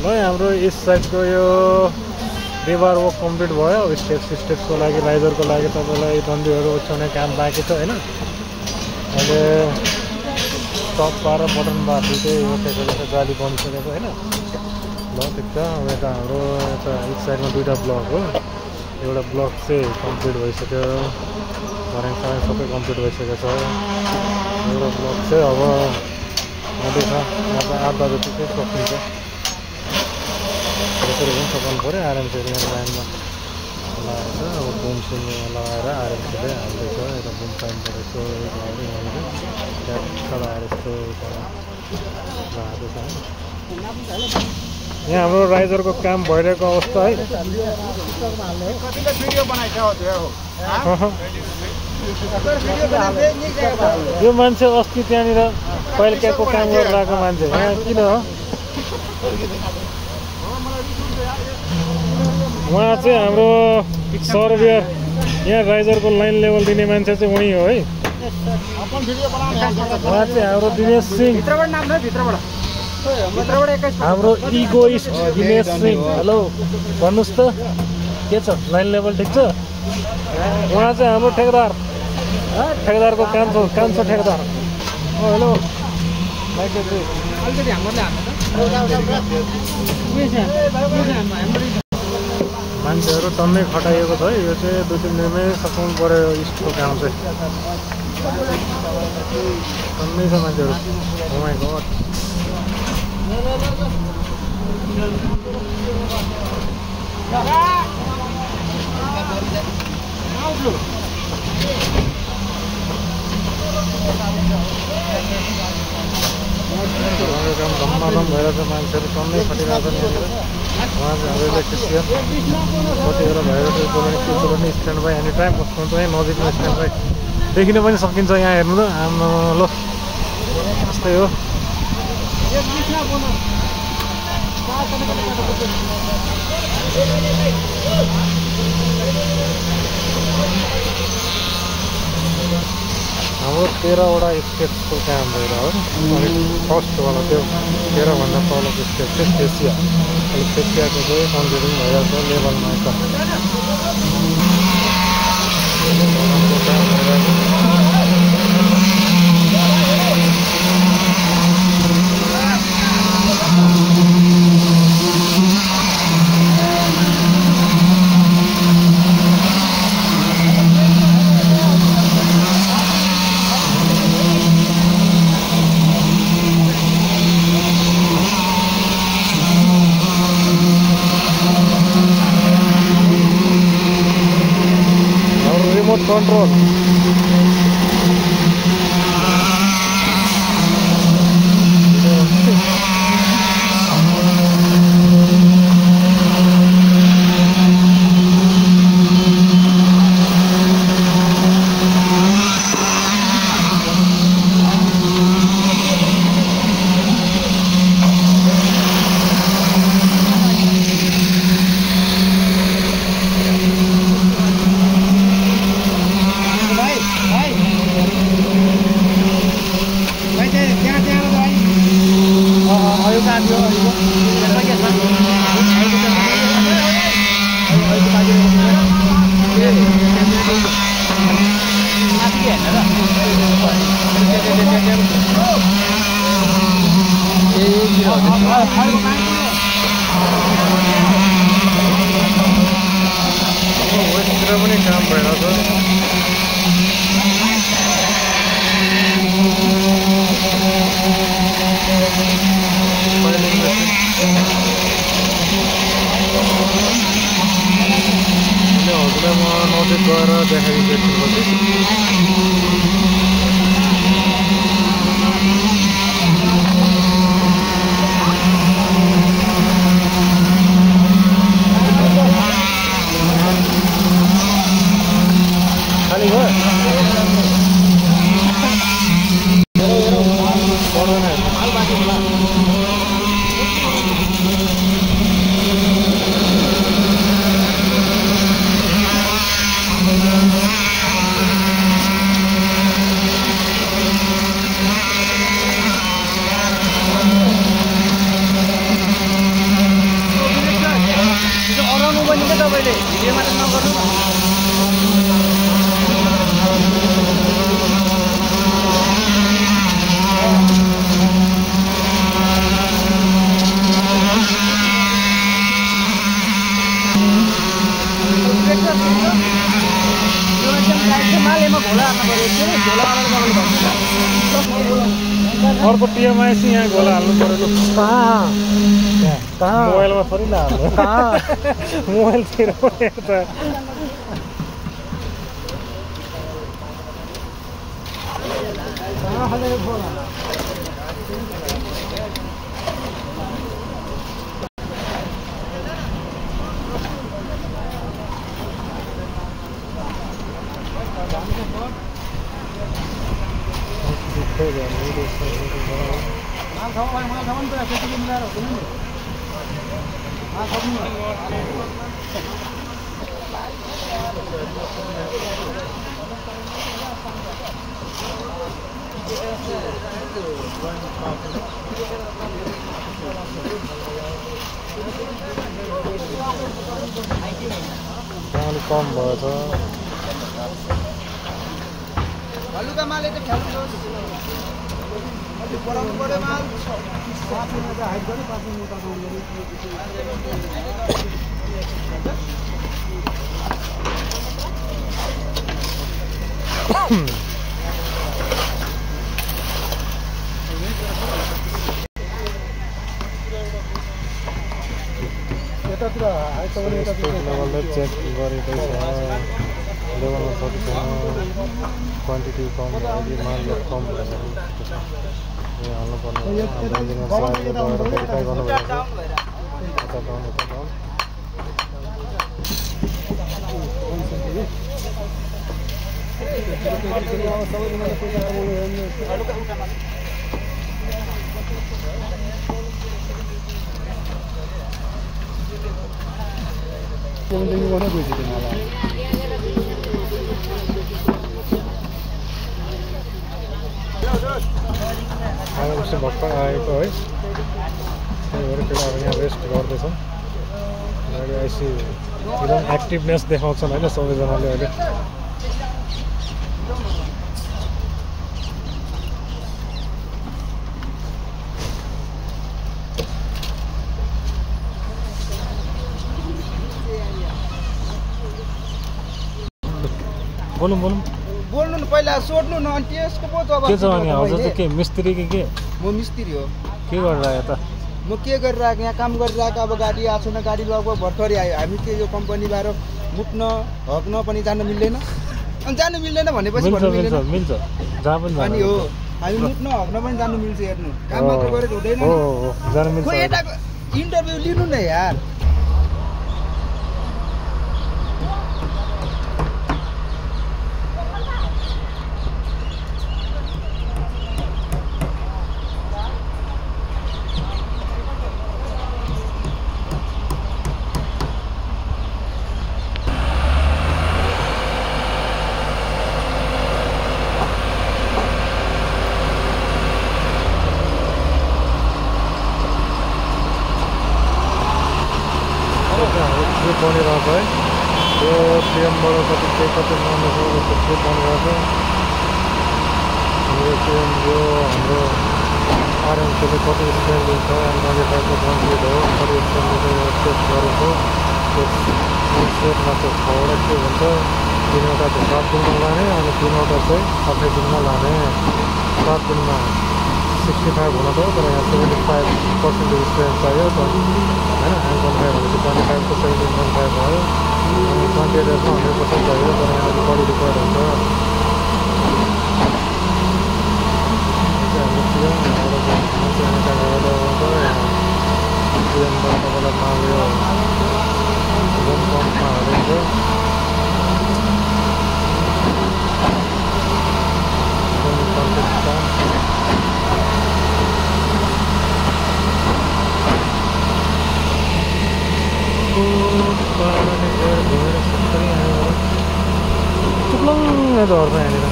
ल हाम्रो इस्ट साइडको यो रिभर वक कम्प्लिट भयो। अब स्टेप्सको लागि राइजरको लागि तपाईँलाई डन्डीहरू ओछ्याउने काम बाँकी छ होइन। अहिले टप बार र बटन बार दुइटै ओछ्याइसकेको छ, जाली बनिसकेको होइन। ल ठिक छ। अब यता हाम्रो यता इस्ट साइडमा दुईवटा ब्लक हो। एउटा ब्लक चाहिँ कम्प्लिट भइसक्यो, घरेङ सबै कम्प्लिट भइसकेको छ। एउटा ब्लक चाहिँ अब हुँदैछ, यहाँ त आधा जति चाहिँ सकिन्छ। त्यसरी पनि सघाउनु पऱ्यो आरामसेरी यहाँ लाइनमा लगाएर। अब बुम सुम लगाएर आरामसेरी हाल्दैछ। यता बुम पाइन परेको लगाएर यस्तो लगाएको छ। यहाँ हाम्रो राइजरको काम भइरहेको अवस्था है। यो मान्छे अस्ति त्यहाँनिर पहिलेको काम गरिरहेको मान्छे यहाँ किन हो? उहाँ चाहिँ हाम्रो सर्वेयर, यहाँ राइजरको लाइन लेभल दिने मान्छे चाहिँ उही हो है। उहाँ चाहिँ हाम्रो दिनेश सिंह, हाम्रो इगोइस्ट दिनेश सिंह। हेलो भन्नुहोस् त के छ, लाइन लेभल ठिक छ? उहाँ चाहिँ हाम्रो ठेकेदार, ठेकेदारको काम छ ठेकेदार। हेलो मान्छेहरू टन्नै खटाइएको छ है। यो चाहिँ 2-3 दिनमै सकाउनु पर्यो इस्टको काम चाहिँ। टन्नै छ मान्छेहरू। ओ माइ गॉड। काम धम्माधम भइरहेछ, मान्छेहरू टन्नै खटिरहेको छ यहाँनिर। उहाँ चाहिँ हाम्रो इलेक्ट्रिसियन कतिखेर भइरहेको त्यो पनि स्ट्यान्ड बाई एनी टाइम बस्नु चाहिँ नजिकमा स्ट्यान्ड बाई देखिन पनि सकिन्छ यहाँ हेर्नु त। आम्मा ल त्यस्तै हो। हाम्रो 13वटा स्टेप्सको काम भइरहेको हो। अनि फर्स्टवाला त्यो 13भन्दा तलको स्टेप चाहिँ फेसिया। अहिले फेसियाको चाहिँ कन्क्रिटिङ भइरहेको छ लेभलमा। काम भइरहेको control. अर्को टिएमआइसी यहाँ गोला हाल्नु पऱ्यो। कहाँ मोबाइलमा थोरै नहाल्नु, मोबाइलतिर त कम भएछ। हलुका माल यता खेल्नुहोस्, अलि बढाउनु पर्यो माल। हाइट गर्नु 5 मिनेट उता यतातिर हाइट पनि यतातिर लेभलले चेक गरेकै छ। लेभलमा छ कि छैन, क्वान्टिटी कम भयो, मालले कम भयो, हाल्नुपर्ने भेरिफाई गर्नुभएको छ। आएपछि भर्खर आएको है, त्यही भएर केटाहरू यहाँ रेस्ट गर्दैछ। अहिले आइसी एकदम एक्टिभनेस देखाउँछन् होइन सबैजनाले अहिले। बोलौँ बोलौँ बोल्नु न, पहिला सोध्नु न, अनि त्यसको पो जवाफ के छ भने हजुर चाहिँ के मिस्त्री के म मिस्त्री हो। के गरेर आयो त? म के गरिरहेको, यहाँ काम गरिरहेको। अब गाडी आएको छैन, गाडी लगभग भर्खरै आयो। हामी के यो कम्पनीबाट मुट्न हक्न पनि जानु मिल्दैन, अनि जानु मिल्दैन भनेपछि भन्नु मिल्दैन, मिल्छ जहाँ पनि अनि हो हामी मुट्न हक्न पनि जानु मिल्छ। हेर्नु काम मात्र गरेर हुँदैन, जानु मिल्छ। खोइ यताको इन्टरभ्यू लिनु न यार। बनिरहेको है यो टिएमबाट कति नआउँदैछ, त्यो बनिरहेको यो टिएम। यो हाम्रो आरएमसीले कति स्ट्रेन्थ दिन्छ, मोडिफाईको कम्प्लिट हो, कति स्ट्रेन्थले टेस्ट गरेको। त्यो सेटमा चाहिँ 6वटा के हुन्छ, 3वटा चाहिँ 7 दिनमा लाने, अनि 3वटा चाहिँ 7 दिनमा लाने। 7 दिनमा 65 हुन त, तर यहाँ 75% स्ट्रेन्थ चाहियो होइन। हामी 25 भनेपछि 25 को 17.5 भयो, अनि 28 डेजमा 100% चाहियो, तर यहाँ अलिक बढी रिक्वायर हुन्छ। तपाईँलाई माल यो झन् पम्पमा हालिन्छ। चुप्लङ्ग झर्छ यहाँनिर।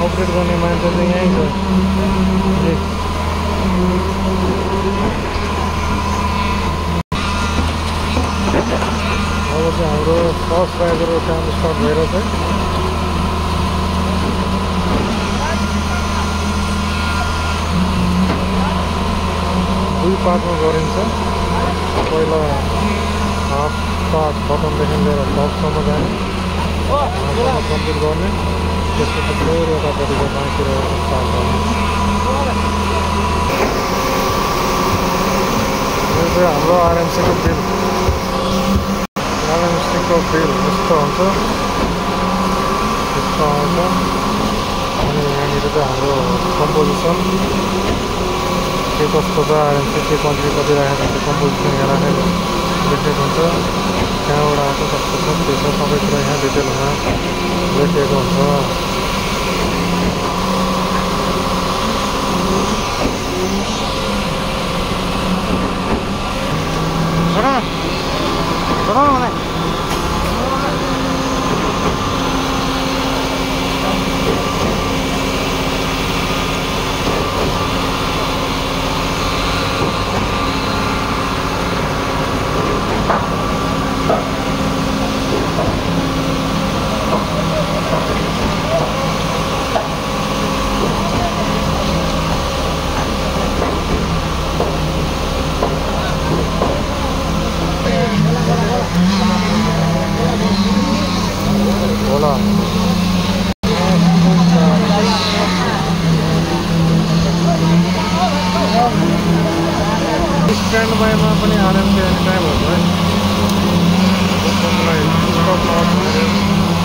अपरेट गर्ने मान्छे चाहिँ यहीँ छ। अब चाहिँ हाम्रो फर्स्ट ड्राइभरको काम स्टार्ट भइरहेछ। 2 पार्टमा गरिन्छ। पहिला हाफ पार्ट बटनदेखि लिएर टपसम्म जाने, कम्प्लिट गर्ने, त्यसपछि फेरि यतापट्टिको बाँकी रहेको स्टार्ट गर्ने। हाम्रो आरएमसीको बिल यस्तो हुन्छ यस्तो आउँछ अनि यहाँनिर चाहिँ हाम्रो कम्पोजिसन के कस्तो छ आरएमसी के कन्ट्री कति राखेको हुन्छ कम्पोजिसन यहाँ राखेर लेखेको हुन्छ कहाँबाट आएको कस्तो छ त्यो छ सबै कुरा यहाँ डिटेलमा लेखेको हुन्छ होला स्ट्यान्ड बाईमा पनि आरएमसी एनी टाइम हुन्छ है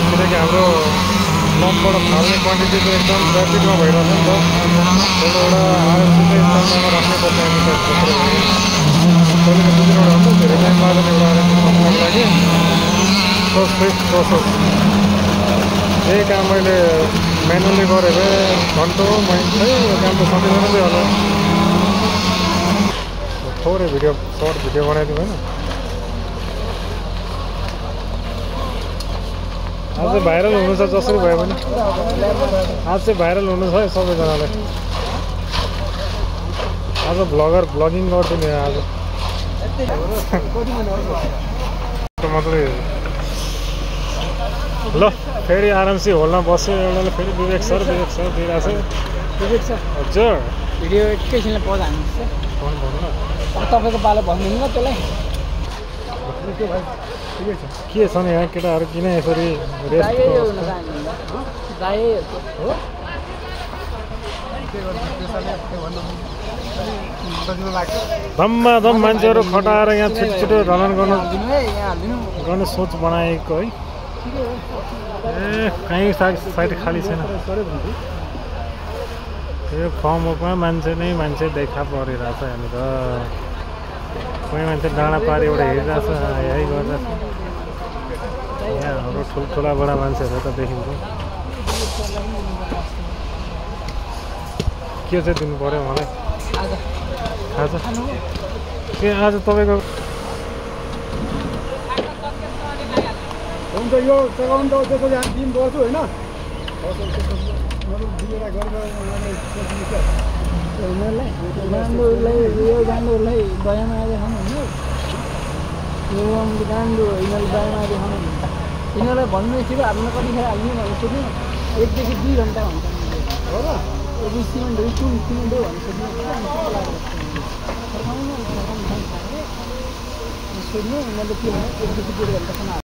किनकि हाम्रो लम्पबाट फाल्ने क्वान्टिटी चाहिँ एकदम ट्राफिकमा भइरहेछ नि त त्यसले एउटा आरएमसी चाहिँ स्ट्यान्डमा राख्नुपर्छ एनी टाइम कहिले दुई दिनबाट हुन्छ धेरै टाइम लाग्दैन एउटा आरएमसी राख्नको लागि फर्स्ट प्रोसेस यही काम मैले म्यानुअली गरेँ भए घन्टो महिना यो काम त सकिँदै होला थोरै भिडियो सर्ट भिडियो बनाइदिउँ होइन आज चाहिँ भाइरल हुनु छ जसरी भयो भने आज चाहिँ भाइरल हुनु छ है सबैजनालाई आज भ्लगिङ गरिदिने आज मात्रै ल फेरि आरामसी होलमा बस्यो एउटाले फेरि विवेक सर दिइरहेको छ विवेक सर हजुर भिडियो एकैछिनलाई पज हाल्नुहोस् भन्नु न अब तपाईँको पालो भनिदिनु न त्यसलाई के छ नि यहाँ केटाहरू किन यसरी रेस्ट धम्माधम मान्छेहरू खटाएर यहाँ छिटो रनन गर्ने सोच बनाएको है ए कहीँ साइड खाली छैन यो फर्म वर्कमा मान्छे देखा परिरहेछ यहाँनिर कोही मान्छे डाँडा पारी एउटा हेरिरहेछ यही गरिरहेछ यहाँ हाम्रो ठुल्ठुला बडा मान्छेहरू त देखिन्छ के चाहिँ दिनु पऱ्यो मलाई खाजा के आज तपाईँको हुन्छ यो चलाउनु त त्यसको दिन गर्छु होइन गान्डोहरूलाई यो गान्डोहरूलाई दयामा आएर खानु होइन यो गान्डो यिनीहरूले दयामा आएर खानु यिनीहरूलाई भन्नु थियो हाल्नु कति खेर हाल्ने भन्नु सोध्नु 1 देखि 2 घन्टा हुन्छ हो र यो सिमेन्टहरू कुन सिमेन्ट हो भन्नु सोध्नु यिनीहरूले के भन्यो 1 देखि 2 घन्टासम्म